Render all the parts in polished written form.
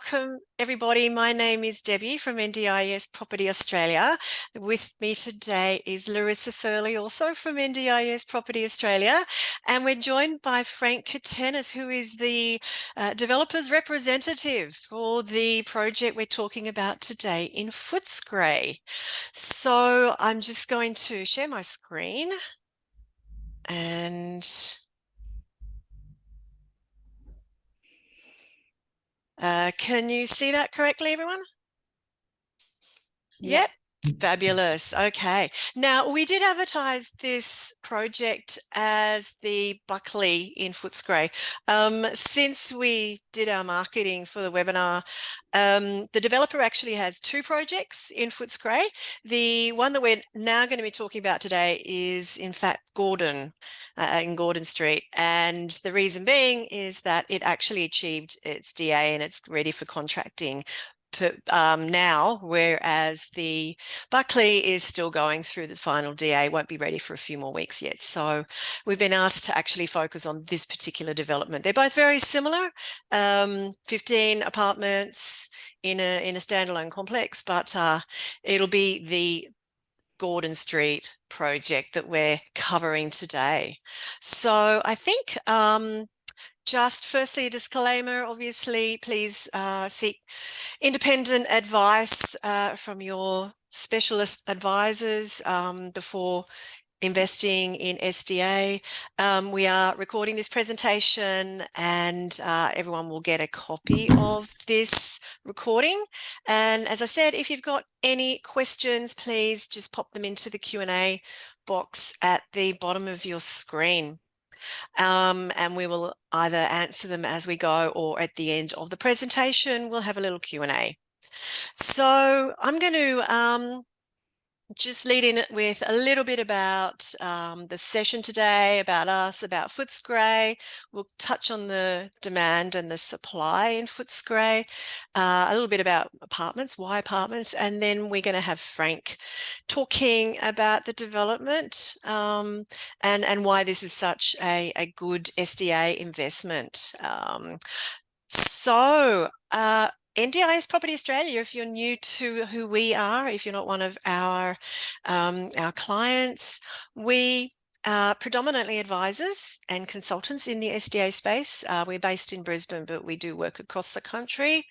welcome everybody. My name is Debbie from NDIS Property Australia. With me today is Larissa Furley, also from NDIS Property Australia, and we're joined by Frank Katenis, who is the developer's representative for the project we're talking about today in Footscray. So I'm just going to share my screen and can you see that correctly, everyone? Yep. Fabulous. Okay. Now, we did advertise this project as the Buckley in Footscray. Since we did our marketing for the webinar, the developer actually has two projects in Footscray. The one that we're now going to be talking about today is, in fact, Gordon, in Gordon Street. And the reason being is that it actually achieved its DA and it's ready for contracting now, whereas the Buckley is still going through the final DA, won't be ready for a few more weeks yet. So we've been asked to actually focus on this particular development. They're both very similar, 15 apartments in a standalone complex, but it'll be the Gordon Street project that we're covering today. So I think just firstly, a disclaimer, obviously, please seek independent advice from your specialist advisors before investing in SDA. We are recording this presentation and everyone will get a copy of this recording. And as I said, if you've got any questions, please just pop them into the Q&A box at the bottom of your screen. And we will either answer them as we go or at the end of the presentation, we'll have a little Q&A. So I'm going to just lead in with a little bit about the session today, about us, about Footscray. We'll touch on the demand and the supply in Footscray, a little bit about apartments, why apartments, and then we're going to have Frank talking about the development and why this is such a good SDA investment. NDIS Property Australia, if you're new to who we are, if you're not one of our clients, we are predominantly advisors and consultants in the SDA space. We're based in Brisbane, but we do work across the country.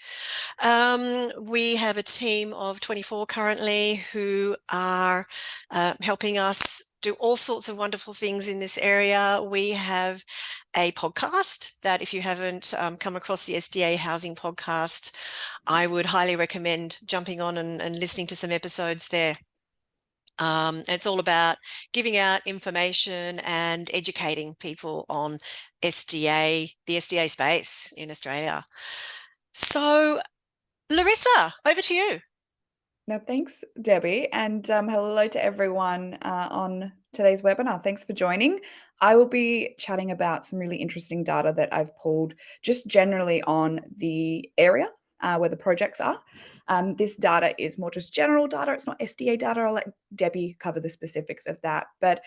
We have a team of 24 currently who are helping us do all sorts of wonderful things in this area. We have a podcast that if you haven't come across the SDA Housing Podcast, I would highly recommend jumping on and listening to some episodes there. It's all about giving out information and educating people on SDA, the SDA space in Australia. So, Larissa, over to you. No, thanks, Debbie, and hello to everyone on today's webinar. Thanks for joining. I will be chatting about some really interesting data that I've pulled just generally on the area where the projects are. This data is more just general data. It's not SDA data. I'll let Debbie cover the specifics of that. But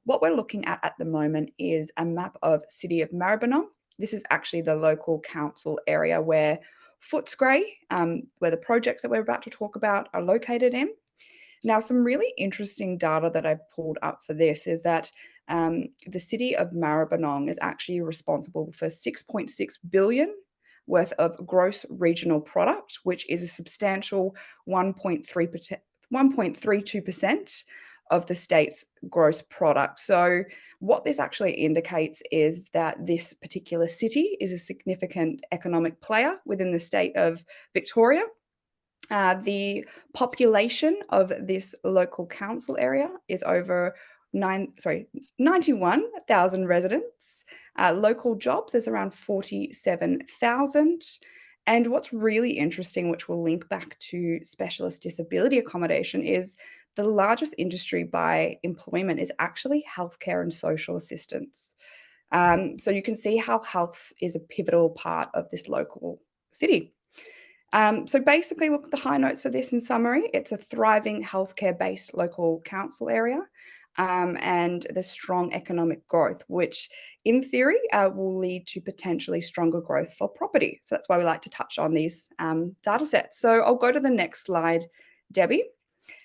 what we're looking at the moment is a map of City of Maribyrnong. This is actually the local council area where Footscray, where the projects that we're about to talk about are located in. Now, some really interesting data that I've pulled up for this is that the City of Maribyrnong is actually responsible for 6.6 billion worth of gross regional product, which is a substantial 1.32% of the state's gross product. So what this actually indicates is that this particular city is a significant economic player within the state of Victoria. The population of this local council area is over 91,000 residents. Local jobs, there's around 47,000. And what's really interesting, which will link back to specialist disability accommodation, is the largest industry by employment is actually healthcare and social assistance. So you can see how health is a pivotal part of this local city. So basically, look at the high notes for this in summary. It's a thriving healthcare-based local council area. and the strong economic growth, which in theory will lead to potentially stronger growth for property. So that's why we like to touch on these data sets. So I'll go to the next slide, Debbie.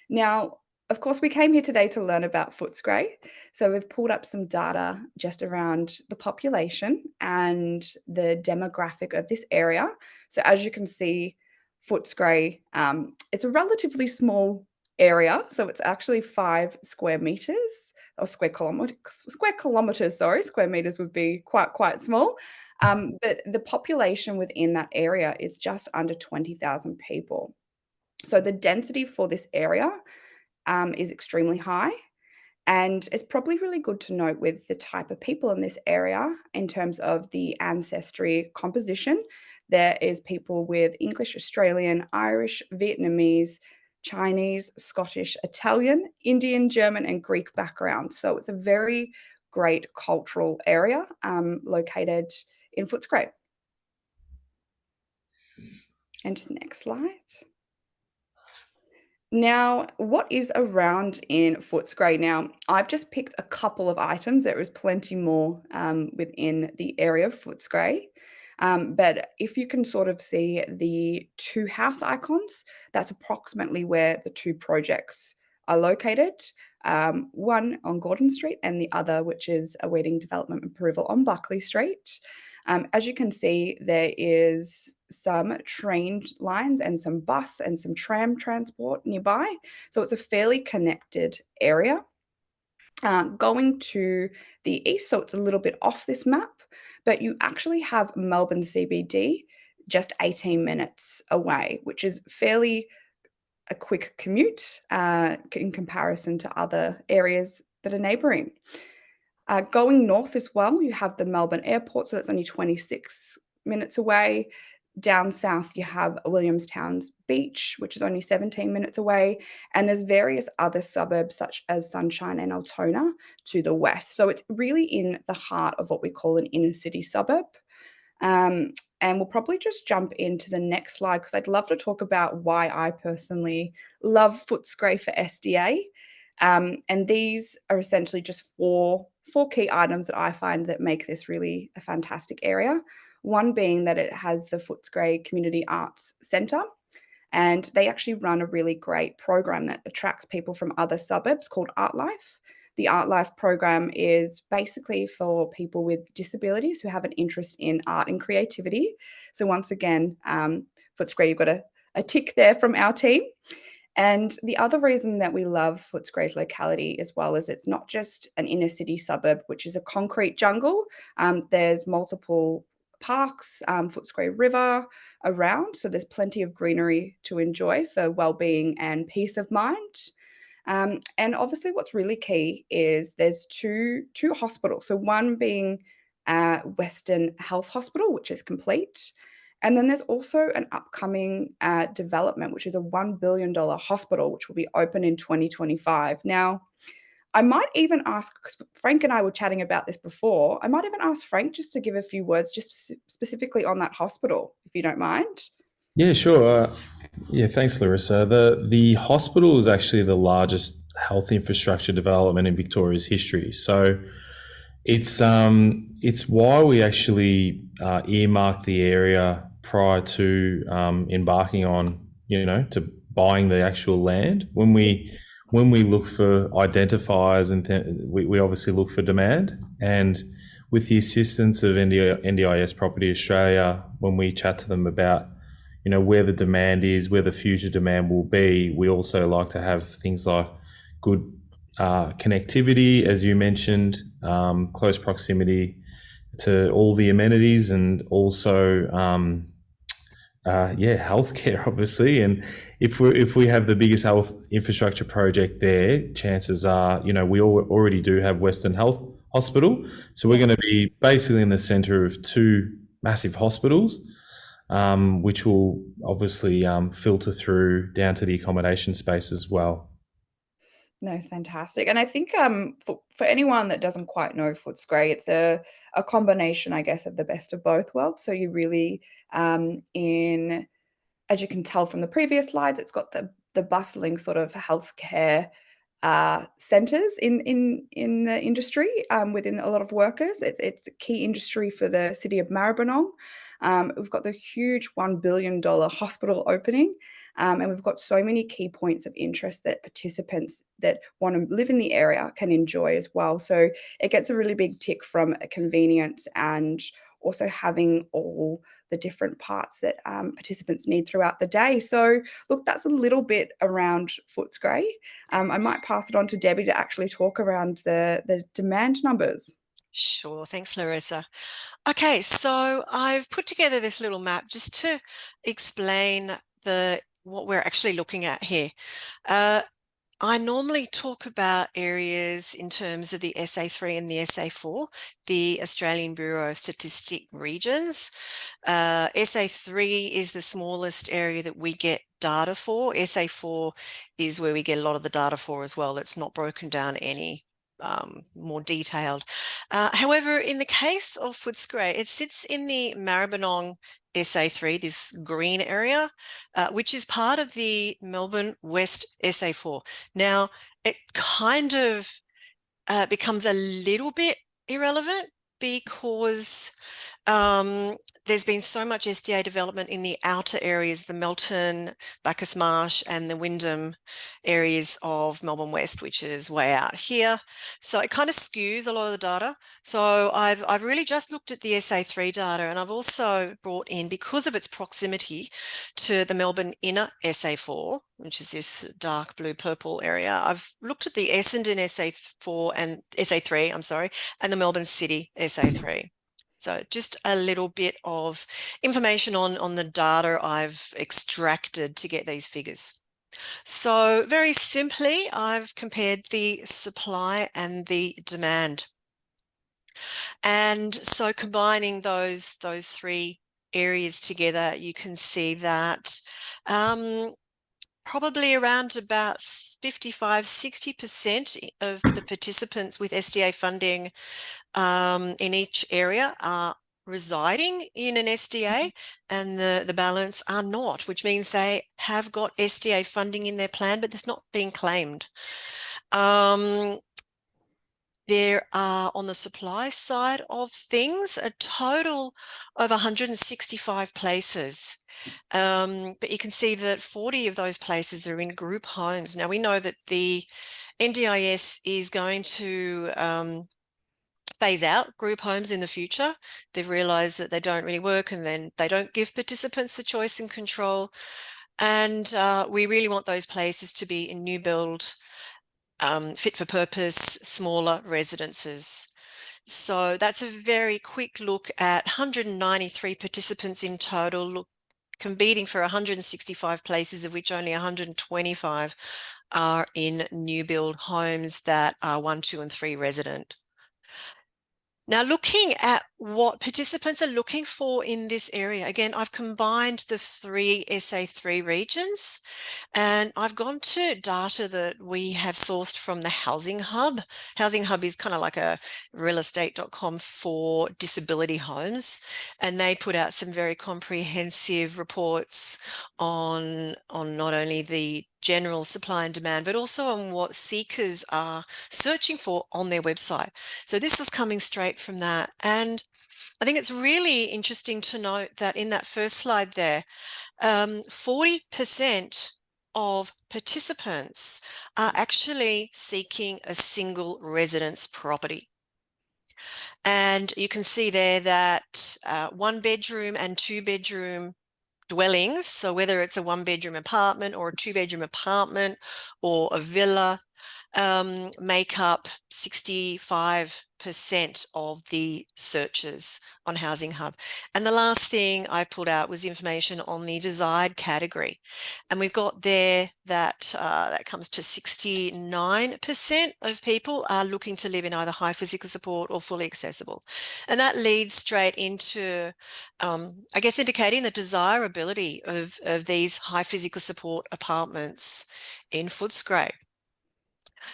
Now, of course, we came here today to learn about Footscray. So we've pulled up some data just around the population and the demographic of this area. So as you can see, Footscray, it's a relatively small area. So it's actually 5 square meters or square kilometers, sorry, square meters would be quite small. But the population within that area is just under 20,000 people. So the density for this area is extremely high. And it's probably really good to note with the type of people in this area in terms of the ancestry composition. There is people with English, Australian, Irish, Vietnamese, Chinese, Scottish, Italian, Indian, German, and Greek background. So it's a very great cultural area located in Footscray. And just next slide. Now, what is around in Footscray? Now, I've just picked a couple of items. There is plenty more within the area of Footscray. But if you can sort of see the 2 house icons, that's approximately where the 2 projects are located. One on Gordon Street and the other, which is awaiting development approval on Buckley Street. As you can see, there is some train lines and some bus and some tram transport nearby. So it's a fairly connected area. Going to the east, so it's a little bit off this map, but you actually have Melbourne CBD just 18 minutes away, which is fairly a quick commute in comparison to other areas that are neighbouring. Going north as well, you have the Melbourne Airport, so that's only 26 minutes away. Down south, you have Williamstown's Beach, which is only 17 minutes away. And there's various other suburbs, such as Sunshine and Altona, to the west. So it's really in the heart of what we call an inner city suburb. And we'll probably just jump into the next slide because I'd love to talk about why I personally love Footscray for SDA. And these are essentially just four key items that I find that make this really a fantastic area. One being that it has the Footscray Community Arts Centre, and they actually run a really great program that attracts people from other suburbs called Art Life. The Art Life program is basically for people with disabilities who have an interest in art and creativity. So once again, Footscray, you've got a tick there from our team. And the other reason that we love Footscray's locality as well is it's not just an inner city suburb, which is a concrete jungle. There's multiple parks, Footscray River around. So there's plenty of greenery to enjoy for well-being and peace of mind. And obviously what's really key is there's two hospitals. So one being Western Health Hospital, which is complete. And then there's also an upcoming development, which is a $1 billion hospital, which will be open in 2025. Now, I might even ask, because Frank and I were chatting about this before, I might even ask Frank just to give a few words just specifically on that hospital, if you don't mind. Yeah, sure. Yeah, thanks, Larissa. The hospital is actually the largest health infrastructure development in Victoria's history. So it's why we actually earmarked the area prior to embarking on, to buying the actual land. When we look for identifiers and we obviously look for demand, and with the assistance of NDIS Property Australia, when we chat to them about where the demand is, where the future demand will be, we also like to have things like good connectivity, as you mentioned, close proximity to all the amenities, and also healthcare, obviously. And if we have the biggest health infrastructure project there, chances are we already do have Western Health Hospital, so we're going to be basically in the centre of 2 massive hospitals, which will obviously filter through down to the accommodation space as well. No, fantastic. And I think for anyone that doesn't quite know Footscray, it's a combination, I guess, of the best of both worlds. So you really, as you can tell from the previous slides, it's got the bustling sort of healthcare centres in the industry within a lot of workers. It's a key industry for the city of Maribyrnong. We've got the huge $1 billion hospital opening, and we've got so many key points of interest that participants that want to live in the area can enjoy as well. So it gets a really big tick from a convenience and also having all the different parts that participants need throughout the day. So look, that's a little bit around Footscray. I might pass it on to Debbie to actually talk around the demand numbers. Sure. Thanks, Larissa. Okay, so I've put together this little map just to explain what we're actually looking at here. I normally talk about areas in terms of the SA3 and the SA4, the Australian Bureau of Statistic regions. SA3 is the smallest area that we get data for. SA4 is where we get a lot of the data for as well. It's not broken down any more detailed. However, in the case of Footscray, it sits in the Maribyrnong SA3, this green area, which is part of the Melbourne West SA4. Now, it kind of becomes a little bit irrelevant because there's been so much SDA development in the outer areas, the Melton, Bacchus Marsh and the Wyndham areas of Melbourne West, which is way out here. So it kind of skews a lot of the data. So I've really just looked at the SA3 data, and I've also brought in, because of its proximity to the Melbourne inner SA4, which is this dark blue purple area, I've looked at the Essendon SA4 and SA3, I'm sorry, and the Melbourne City SA3. So just a little bit of information on the data I've extracted to get these figures. So very simply, I've compared the supply and the demand. And so combining those three areas together, you can see that probably around about 55–60% of the participants with SDA funding in each area are residing in an SDA, and the balance are not, which means they have got SDA funding in their plan, but it's not being claimed. There are, on the supply side of things, a total of 165 places. But you can see that 40 of those places are in group homes. Now, we know that the NDIS is going to phase out group homes in the future. They've realized that they don't really work, and then they don't give participants the choice and control. And we really want those places to be in new build, fit for purpose, smaller residences. So that's a very quick look at 193 participants in total, competing for 165 places, of which only 125 are in new build homes that are 1, 2 and 3 resident. Now, looking at what participants are looking for in this area, again, I've combined the 3 SA3 regions, and I've gone to data that we have sourced from the Housing Hub. Housing Hub is kind of like a realestate.com for disability homes, and they put out some very comprehensive reports on not only the general supply and demand, but also on what seekers are searching for on their website. So this is coming straight from that. And I think it's really interesting to note that in that first slide there, 40% of participants are actually seeking a single residence property. And you can see there that 1 bedroom and 2 bedroom dwellings, so whether it's a 1 bedroom apartment or a 2 bedroom apartment or a villa, make up 65% of the searches on Housing Hub. And the last thing I pulled out was information on the desired category. And we've got there that that comes to 69% of people are looking to live in either high physical support or fully accessible. And that leads straight into, I guess, indicating the desirability of these high physical support apartments in Footscray.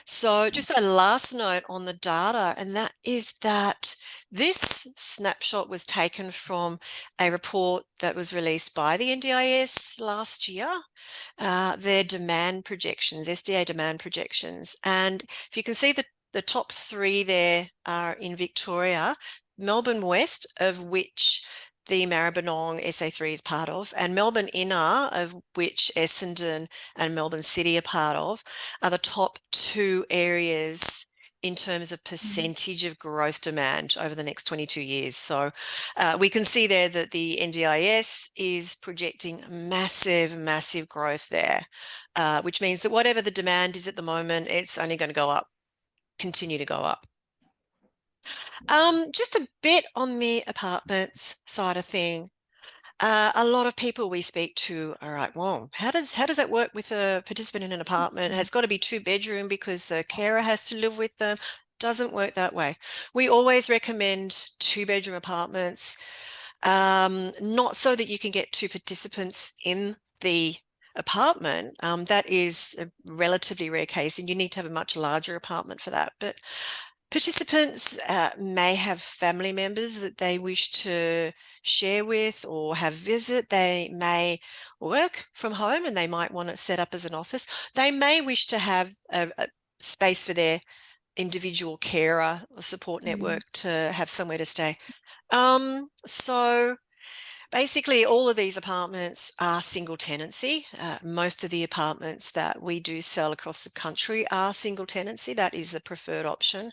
So just a last note on the data, and that is that This snapshot was taken from a report that was released by the NDIS last year, their demand projections, SDA demand projections. And if you can see the top three there are in Victoria, Melbourne West, of which the Maribyrnong SA3 is part of, and Melbourne Inner, of which Essendon and Melbourne City are part of, are the top two areas in terms of percentage of growth demand over the next 22 years. So we can see there that the NDIS is projecting massive, massive growth there, which means that whatever the demand is at the moment, it's only going to go up, continue to go up. Just a bit on the apartments side of thing. A lot of people we speak to are like, well, how does that work with a participant in an apartment? It has got to be 2-bedroom because the carer has to live with them. Doesn't work that way. We always recommend 2-bedroom apartments, not so that you can get 2 participants in the apartment. That is a relatively rare case, and you need to have a much larger apartment for that. But participants may have family members that they wish to share with or have visit. They may work from home and they might want to set up as an office. They may wish to have a space for their individual carer or support network to have somewhere to stay. So basically, all of these apartments are single tenancy. Most of the apartments that we do sell across the country are single tenancy. That is the preferred option.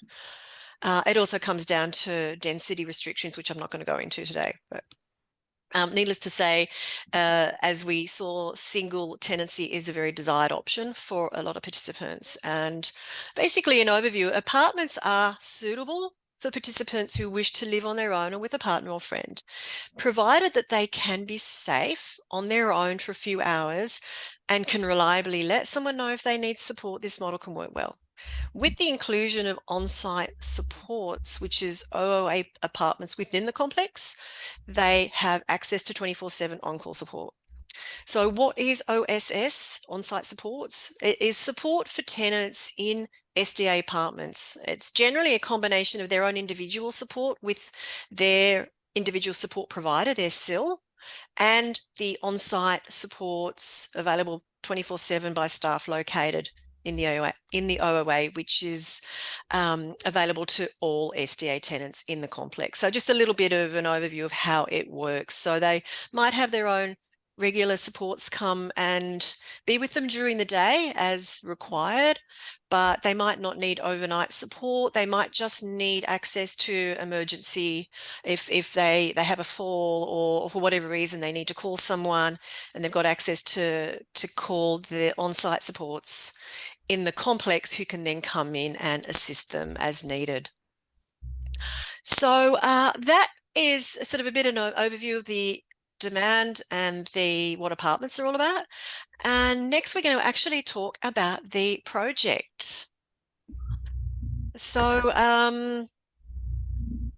It also comes down to density restrictions, which I'm not going to go into today. But needless to say, as we saw, single tenancy is a very desired option for a lot of participants. And basically, an overview, apartments are suitable for participants who wish to live on their own or with a partner or friend, provided that they can be safe on their own for a few hours and can reliably let someone know if they need support. This model can work well. With the inclusion of on-site supports, which is OOA apartments within the complex, they have access to 24/7 on-call support. So what is OSS, on-site supports? It is support for tenants in SDA apartments. It's generally a combination of their own individual support with their individual support provider, their SIL, and the on-site supports available 24/7 by staff located in the OOA, which is available to all SDA tenants in the complex. So just a little bit of an overview of how it works. So they might have their own regular supports come and be with them during the day as required, but they might not need overnight support. They might just need access to emergency if they have a fall or for whatever reason they need to call someone, and they've got access to call the on-site supports in the complex who can then come in and assist them as needed. So that is sort of a bit of an overview of the demand and what apartments are all about. And next we're going to actually talk about the project. So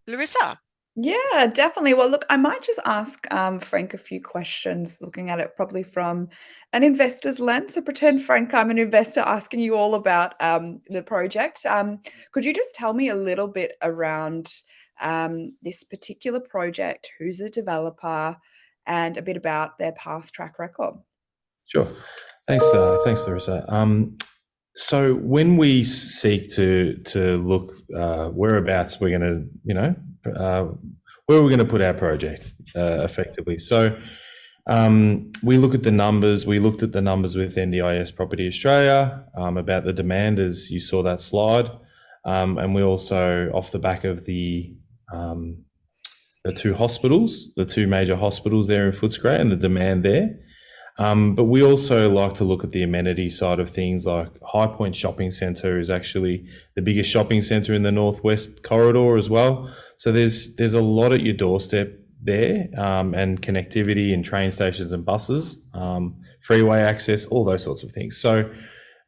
Larissa. Yeah, definitely. Well, look, I might just ask Frank a few questions, looking at it probably from an investor's lens. So pretend, Frank, I'm an investor asking you all about the project. Could you just tell me a little bit around this particular project, who's the developer, and a bit about their past track record? Sure. Thanks, Larissa. So when we seek to look whereabouts we're going to, where we're going to put our project effectively. So we look at the numbers. We looked at the numbers with NDIS Property Australia about the demand, as you saw that slide, and we also, off the back of the 2 hospitals, the 2 major hospitals there in Footscray and the demand there. But we also like to look at the amenity side of things, like High Point Shopping Centre is actually the biggest shopping centre in the Northwest Corridor as well. So there's a lot at your doorstep there, and connectivity and train stations and buses, freeway access, all those sorts of things. So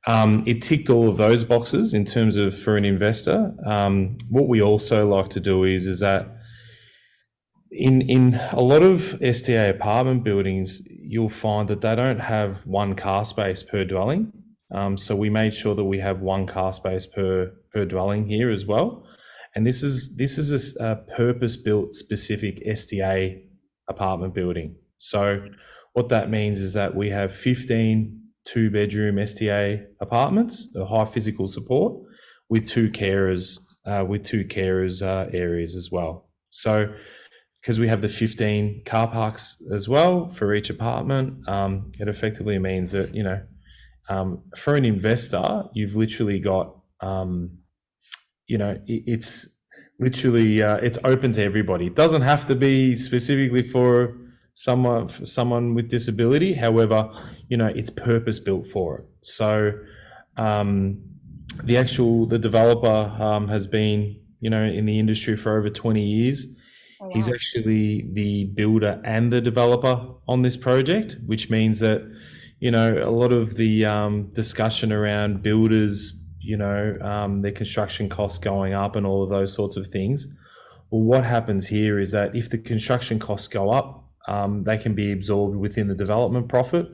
it ticked all of those boxes in terms of for an investor. What we also like to do is that in a lot of SDA apartment buildings, you'll find that they don't have 1 car space per dwelling. So we made sure that we have 1 car space per dwelling here as well. and this is a purpose-built specific SDA apartment building. So what that means is that we have 15 two-bedroom SDA apartments, a high physical support, with two carers areas as well. So because we have the 15 car parks as well for each apartment, it effectively means that, you know, for an investor, you've literally got, you know, it's literally it's open to everybody. It doesn't have to be specifically for someone with disability. However, you know, it's purpose built for it. So the developer has been, you know, in the industry for over 20 years. Oh, wow. He's actually the builder and the developer on this project, which means that, you know, a lot of the discussion around builders, you know, their construction costs going up and all of those sorts of things. Well, what happens here is that if the construction costs go up, they can be absorbed within the development profit.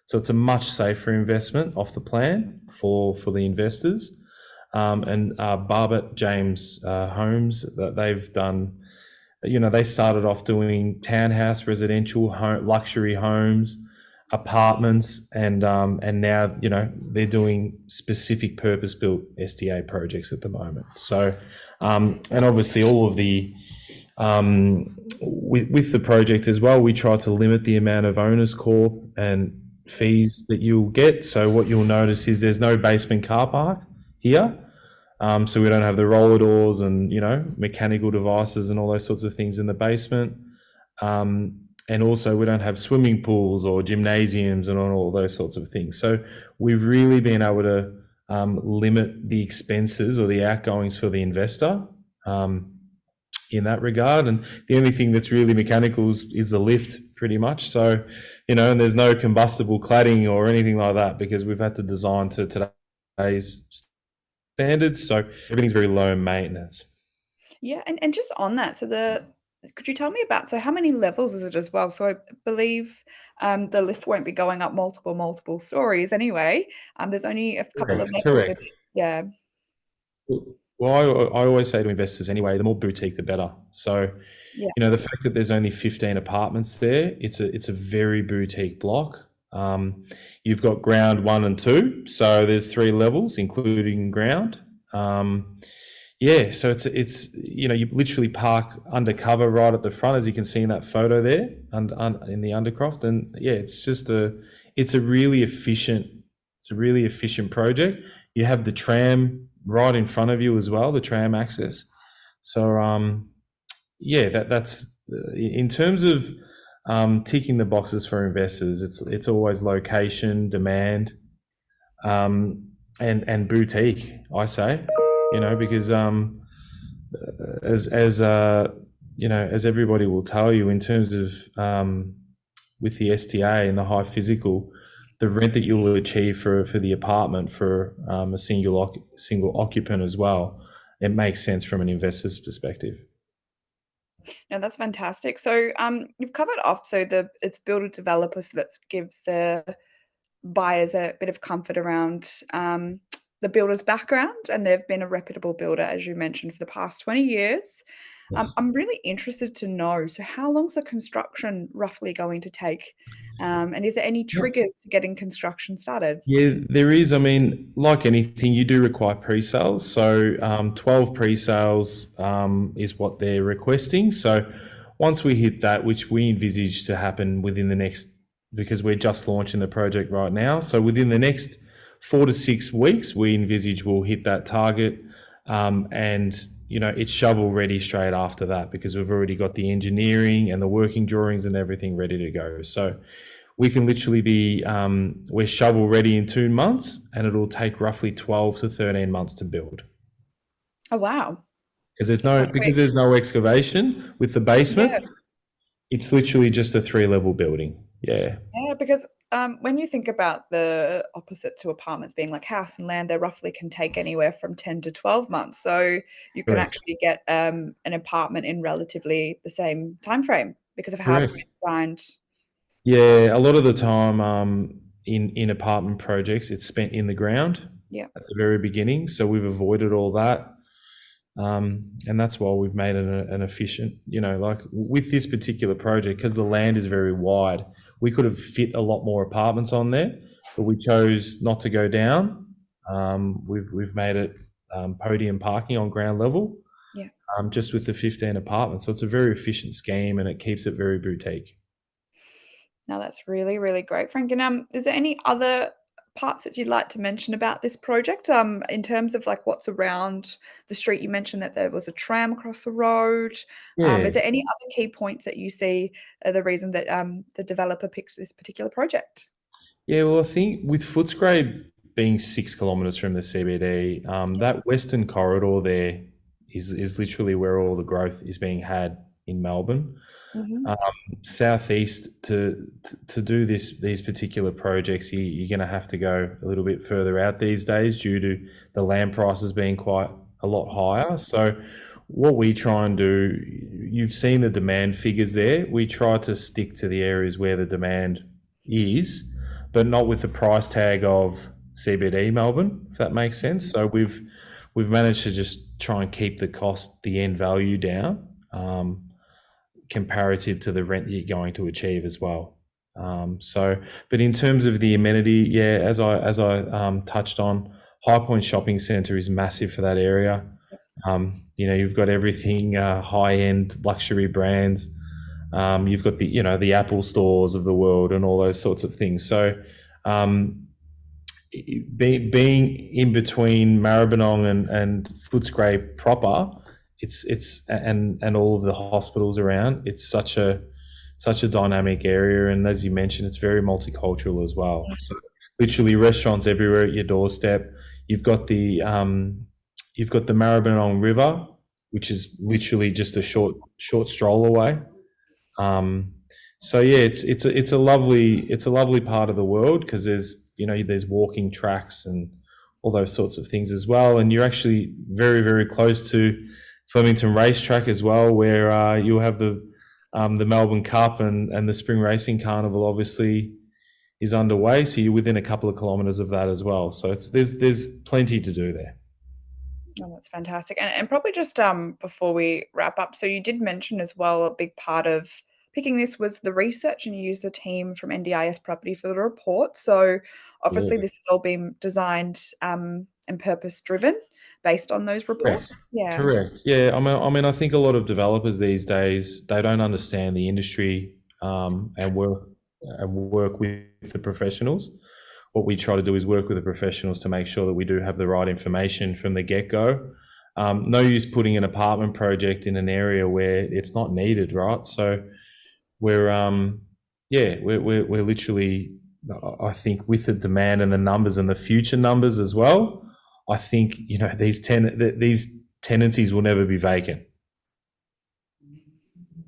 So it's a much safer investment off the plan for the investors. And Barbet James Homes, that they've done, you know, they started off doing townhouse, residential, luxury homes, apartments, and now, you know, they're doing specific purpose-built SDA projects at the moment. So, and obviously all of the with the project as well, we try to limit the amount of owners corp and fees that you'll get. So what you'll notice is there's no basement car park here. So we don't have the roller doors and, you know, mechanical devices and all those sorts of things in the basement. And also we don't have swimming pools or gymnasiums and all those sorts of things. So we've really been able to limit the expenses or the outgoings for the investor in that regard. And the only thing that's really mechanical is the lift, pretty much. So, you know, and there's no combustible cladding or anything like that because we've had to design to today's standards. So everything's very low maintenance. Yeah, and just on that, so could you tell me about, so how many levels is it as well? So I believe the lift won't be going up multiple stories anyway. There's only a couple of levels. Correct. Yeah. Well, I always say to investors anyway, the more boutique, the better. So, Yeah. you know, the fact that there's only 15 apartments there, it's a very boutique block. You've got ground 1 and 2, so there's 3 levels, including ground. Yeah, so it's you know, you literally park undercover right at the front, as you can see in that photo there, in the Undercroft, and yeah, it's a really efficient project. You have the tram right in front of you as well, the tram access. So yeah, that's in terms of ticking the boxes for investors. It's always location, demand, and boutique, I say. You know, because as you know, as everybody will tell you, in terms of with the SDA and the high physical, the rent that you'll achieve for the apartment for a single occupant as well, it makes sense from an investor's perspective. No, that's fantastic. So you've covered off, so it's builder developer, so that gives the buyers a bit of comfort around the builder's background, and they've been a reputable builder, as you mentioned, for the past 20 years. Yes. I'm really interested to know, so how long's the construction roughly going to take? And is there any triggers to getting construction started? Yeah, there is. I mean, like anything, you do require pre-sales. So 12 pre-sales is what they're requesting. So once we hit that, which we envisage to happen within the next, because we're just launching the project right now, so within the next 4 to 6 weeks, we envisage we'll hit that target, and you know, it's shovel ready straight after that because we've already got the engineering and the working drawings and everything ready to go. So we can literally be we're shovel ready in 2 months, and it'll take roughly 12 to 13 months to build. Oh wow! Because there's no excavation with the basement. Yeah. It's literally just a 3-level building. Yeah. Yeah, because when you think about the opposite to apartments being like house and land, they roughly can take anywhere from 10 to 12 months. So you can actually get an apartment in relatively the same time frame because of how it's been designed. Yeah, a lot of the time in apartment projects, it's spent in the ground at the very beginning. So we've avoided all that. And that's why we've made it an efficient, like with this particular project, because the land is very wide, we could have fit a lot more apartments on there, but we chose not to go down. We've made it podium parking on ground level, Yeah. just with the 15 apartments. So it's a very efficient scheme and it keeps it very boutique. Now that's really, really great, Frank. And is there any other parts that you'd like to mention about this project? In terms of like what's around the street, you mentioned that there was a tram across the road. Yeah. Is there any other key points that you see are the reason that the developer picked this particular project? Yeah, well, I think with Footscray being 6 kilometres from the CBD, that western corridor there is literally where all the growth is being had in Melbourne. Mhm. Southeast to do these particular projects, you're going to have to go a little bit further out these days due to the land prices being quite a lot higher. So what we try and do, you've seen the demand figures there. We try to stick to the areas where the demand is, but not with the price tag of CBD Melbourne, if that makes sense. So we've managed to just try and keep the cost, the end value down, comparative to the rent that you're going to achieve as well. But in terms of the amenity, yeah, as I touched on, High Point Shopping Centre is massive for that area. You've got everything, high-end luxury brands. You've got the Apple stores of the world and all those sorts of things. So being in between Maribyrnong and Footscray proper, it's and all of the hospitals around, it's such a dynamic area, and as you mentioned, it's very multicultural as well. So literally restaurants everywhere at your doorstep. You've got the Maribyrnong River, which is literally just a short stroll away. So yeah, it's a lovely part of the world because there's walking tracks and all those sorts of things as well, and you're actually very, very close to Flemington Racetrack as well, where you'll have the Melbourne Cup and the Spring Racing Carnival obviously is underway. So you're within a couple of kilometres of that as well. So there's plenty to do there. Oh, that's fantastic. And probably just before we wrap up, so you did mention as well a big part of picking this was the research, and you used the team from NDIS Property for the report. So obviously Yeah. this has all been designed and purpose driven based on those reports. Yeah. Correct. Yeah. I mean, I think a lot of developers these days, they don't understand the industry and work with the professionals. What we try to do is work with the professionals to make sure that we do have the right information from the get-go. No use putting an apartment project in an area where it's not needed, right? So we're literally, I think, with the demand and the numbers and the future numbers as well, I think these tenancies will never be vacant.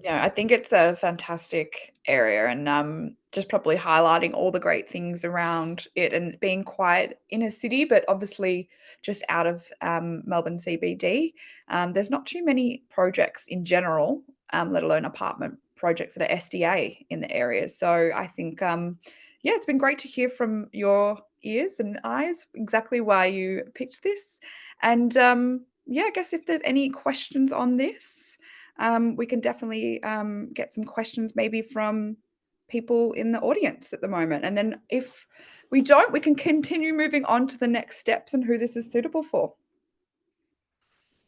Yeah, I think it's a fantastic area, and just probably highlighting all the great things around it, and being quiet in a city, but obviously just out of Melbourne CBD. There's not too many projects in general, let alone apartment projects that are SDA in the area. So I think, yeah, it's been great to hear from your ears and eyes exactly why you picked this. And yeah, I guess if there's any questions on this, we can definitely get some questions maybe from people in the audience at the moment. And then if we don't, we can continue moving on to the next steps and who this is suitable for.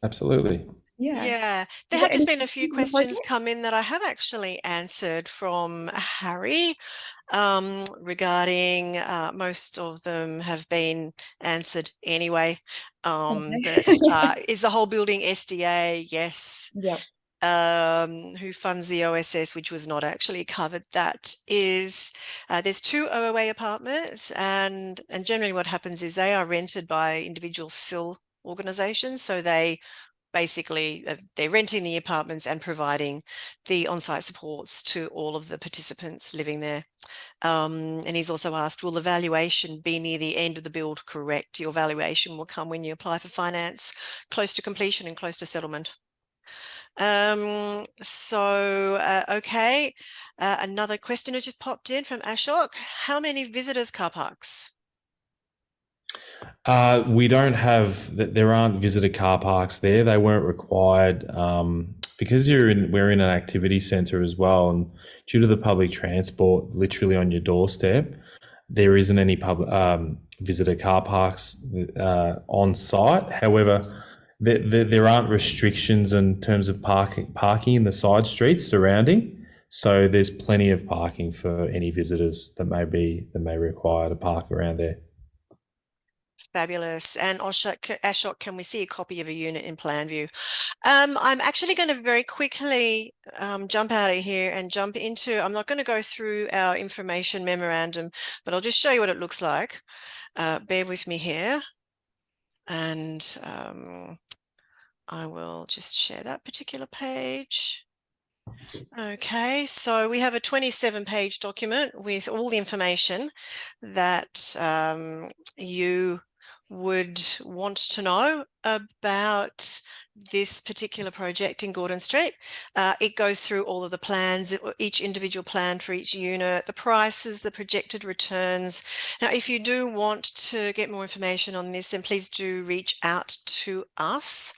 Absolutely. Yeah. Yeah, there Is have there just any been a few questions on the questions project? come in that I have actually answered from Harry regarding most of them have been answered anyway. Okay. But is the whole building SDA? Yes. Yep. Who funds the OSS, which was not actually covered. That is, there's 2 OOA apartments, and generally what happens is they are rented by individual SIL organisations. So they basically they're renting the apartments and providing the on-site supports to all of the participants living there. And he's also asked, will the valuation be near the end of the build? Correct. Your valuation will come when you apply for finance, close to completion and close to settlement. Okay. Another question has just popped in from Ashok. How many visitors car parks? We don't have that. There aren't visitor car parks there. They weren't required because we're in an activity centre as well, and due to the public transport literally on your doorstep, there isn't any public visitor car parks on site. However, there aren't restrictions in terms of parking in the side streets surrounding. So there's plenty of parking for any visitors that may require to park around there. Fabulous. And Ashok, can we see a copy of a unit in plan view? I'm actually going to very quickly jump out of here and jump into, I'm not going to go through our information memorandum, but I'll just show you what it looks like. Bear with me here. And I will just share that particular page. Okay, so we have a 27-page document with all the information that you would want to know about this particular project in Gordon Street. It goes through all of the plans, each individual plan for each unit, the prices, the projected returns. Now, if you do want to get more information on this, then please do reach out to us,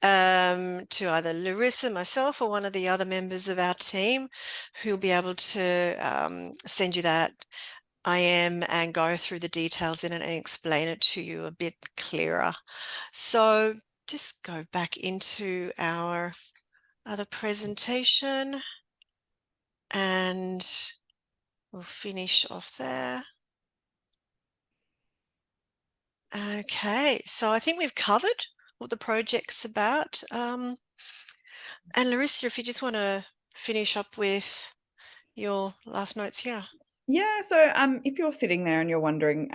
to either Larissa, myself, or one of the other members of our team who'll be able to send you that IM and go through the details in it and explain it to you a bit clearer. So just go back into our other presentation and we'll finish off there. Okay, so I think we've covered what the project's about. And Larissa, if you just want to finish up with your last notes here. Yeah, so if you're sitting there and you're wondering,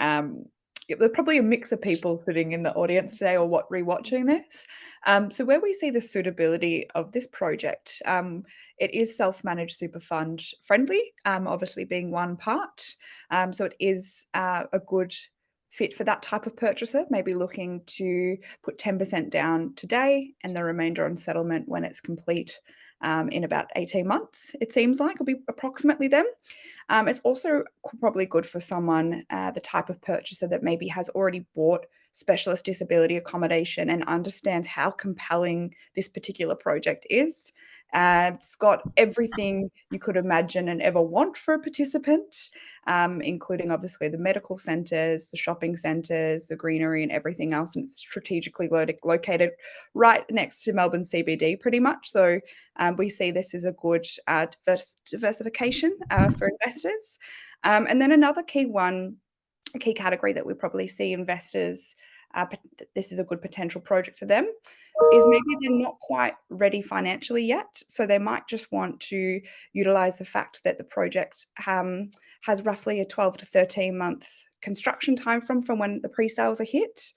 there's probably a mix of people sitting in the audience today or rewatching this. So where we see the suitability of this project, it is self-managed super fund friendly, obviously being one part. So it is a good fit for that type of purchaser, maybe looking to put 10% down today and the remainder on settlement when it's complete in about 18 months, it seems like it'll be approximately them. It's also probably good for someone, the type of purchaser that maybe has already bought specialist disability accommodation and understands how compelling this particular project is. It's got everything you could imagine and ever want for a participant, including obviously the medical centres, the shopping centres, the greenery and everything else. And it's strategically located right next to Melbourne CBD pretty much. So we see this as a good diversification for investors. And then another key category that we probably see investors, this is a good potential project for them, is maybe they're not quite ready financially yet. So they might just want to utilize the fact that the project has roughly a 12 to 13 month construction time from when the pre-sales are hit.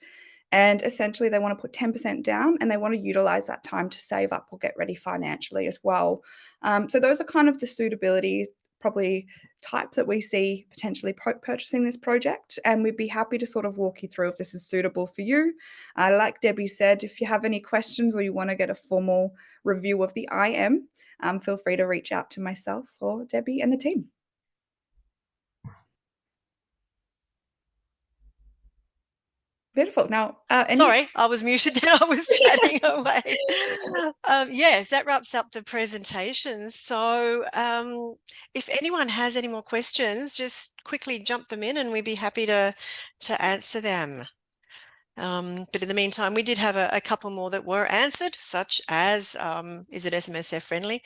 And essentially they want to put 10% down and they want to utilize that time to save up or get ready financially as well. So those are kind of the suitability probably types that we see potentially purchasing this project, and we'd be happy to sort of walk you through if this is suitable for you. Like Debbie said, if you have any questions or you want to get a formal review of the IM, feel free to reach out to myself or Debbie and the team. Beautiful. Now, sorry, I was muted then. I was chatting away. Yes, that wraps up the presentation. So if anyone has any more questions, just quickly jump them in and we'd be happy to answer them. But in the meantime, we did have a couple more that were answered, such as, is it SMSF friendly?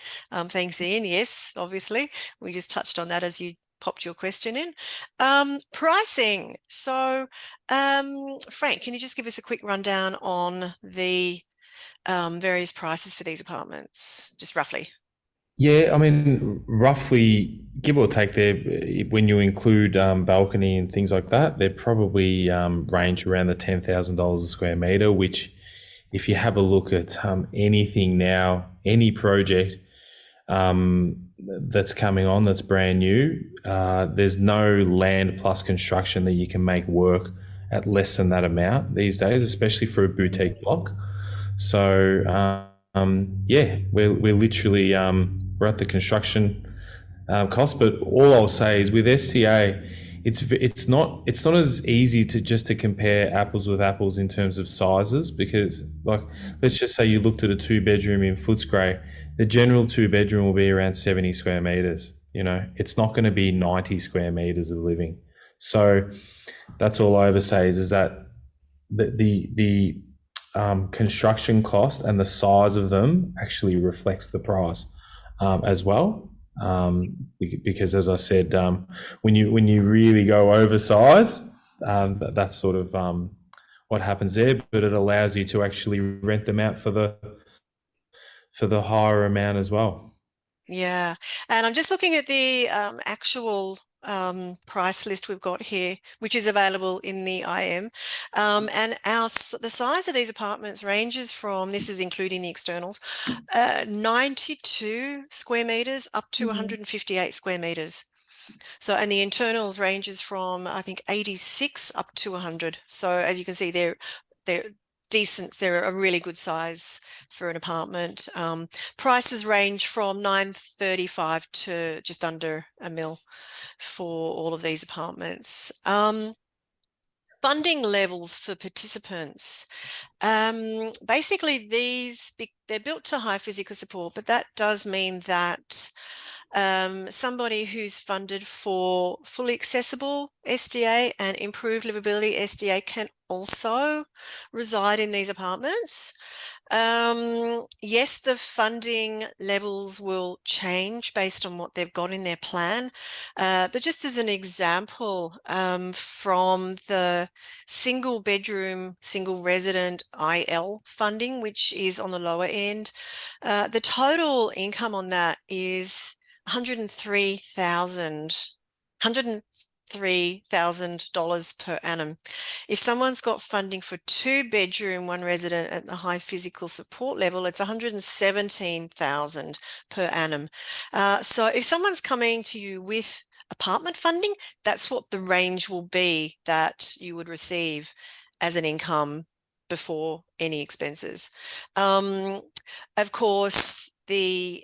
Thanks, Ian. Yes, obviously. We just touched on that as you popped your question in. Pricing. So Frank, can you just give us a quick rundown on the various prices for these apartments, just roughly? Yeah, I mean, roughly, give or take, there, when you include balcony and things like that, they probably range around the $10,000 a square metre, which if you have a look at anything now, any project that's coming on that's brand new, there's no land plus construction that you can make work at less than that amount these days, especially for a boutique block. So yeah, we're literally we're at the construction cost. But all I'll say is with SCA, it's not as easy to compare apples with apples in terms of sizes, because, like, let's just say you looked at a 2-bedroom in Footscray, the general 2-bedroom will be around 70 square meters. It's not going to be 90 square meters of living. So that's all I ever say is that the construction cost and the size of them actually reflects the price as well. Because, as I said, when you really go oversized, that's sort of what happens there. But it allows you to actually rent them out for the higher amount as well. Yeah, and I'm just looking at the actual price list we've got here, which is available in the IM. And the size of these apartments ranges from, this is including the externals, 92 square meters up to 158 square meters. So, and the internals ranges from, I think, 86 up to 100. So as you can see, they're decent. They're a really good size for an apartment. Prices range from $935 to just under $1 million for all of these apartments. Funding levels for participants. Basically, they're built to high physical support, but that does mean that somebody who's funded for fully accessible SDA and improved livability SDA can also reside in these apartments. Yes, the funding levels will change based on what they've got in their plan. But just as an example, from the single bedroom, single resident IL funding, which is on the lower end, the total income on that is $103,000 per annum. If someone's got funding for 2-bedroom, 1 resident at the high physical support level, it's $117,000 per annum. So if someone's coming to you with apartment funding, that's what the range will be that you would receive as an income before any expenses. Of course, the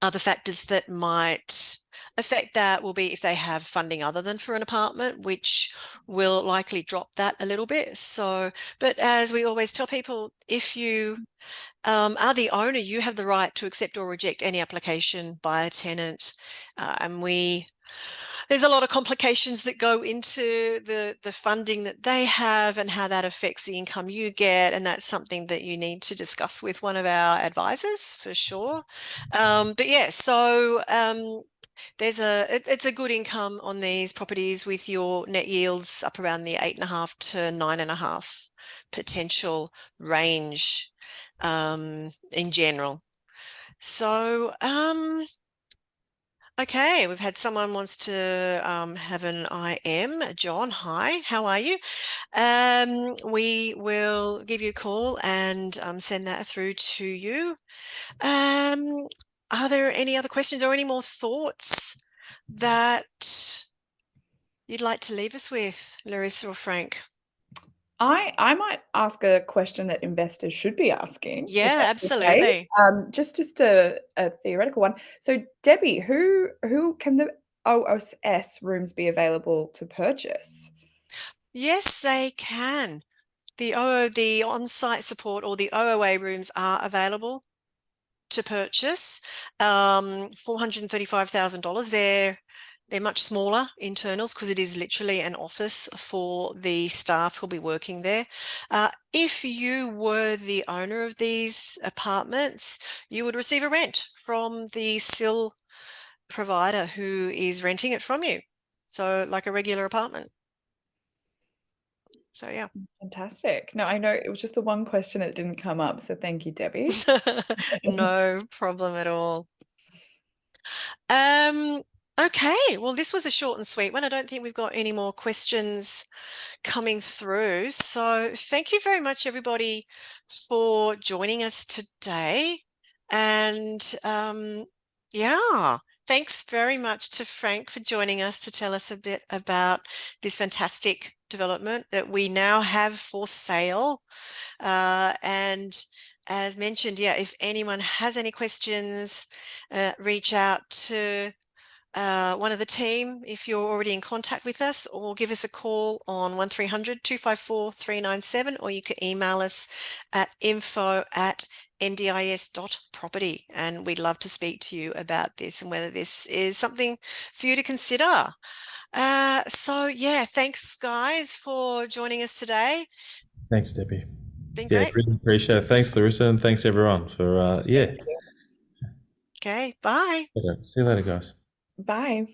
other factors that might affect that will be if they have funding other than for an apartment, which will likely drop that a little bit. So, but as we always tell people, if you are the owner, you have the right to accept or reject any application by a tenant. And there's a lot of complications that go into the funding that they have and how that affects the income you get. And that's something that you need to discuss with one of our advisors for sure. But yeah, so it's a good income on these properties with your net yields up around the 8.5 to 9.5 potential range in general. So, okay, we've had someone wants to have an IM. John, hi, how are you? We will give you a call and send that through to you. Are there any other questions or any more thoughts that you'd like to leave us with, Larissa or Frank? I might ask a question that investors should be asking. Yeah, Okay. absolutely. Just a theoretical one. So, Debbie, who can the OSS rooms be available to purchase? Yes, they can. The on-site support or the OOA rooms are available to purchase. $435,000. They're much smaller internals because it is literally an office for the staff who'll be working there. If you were the owner of these apartments, you would receive a rent from the SIL provider who is renting it from you. So like a regular apartment. So yeah. Fantastic. No, I know it was just the one question that didn't come up. So thank you, Debbie. No problem at all. Okay, well, this was a short and sweet one. I don't think we've got any more questions coming through. So thank you very much, everybody, for joining us today. And yeah, thanks very much to Frank for joining us to tell us a bit about this fantastic development that we now have for sale. And as mentioned, yeah, if anyone has any questions, reach out to one of the team if you're already in contact with us, or give us a call on 1300 254 397, or you can email us at info@ndis.property, and we'd love to speak to you about this and whether this is something for you to consider. So yeah, thanks guys for joining us today. Thanks, Debbie. Been Yeah, great. really appreciate it. Thanks, Larissa, and thanks everyone for Okay, bye. See you later, guys. Bye.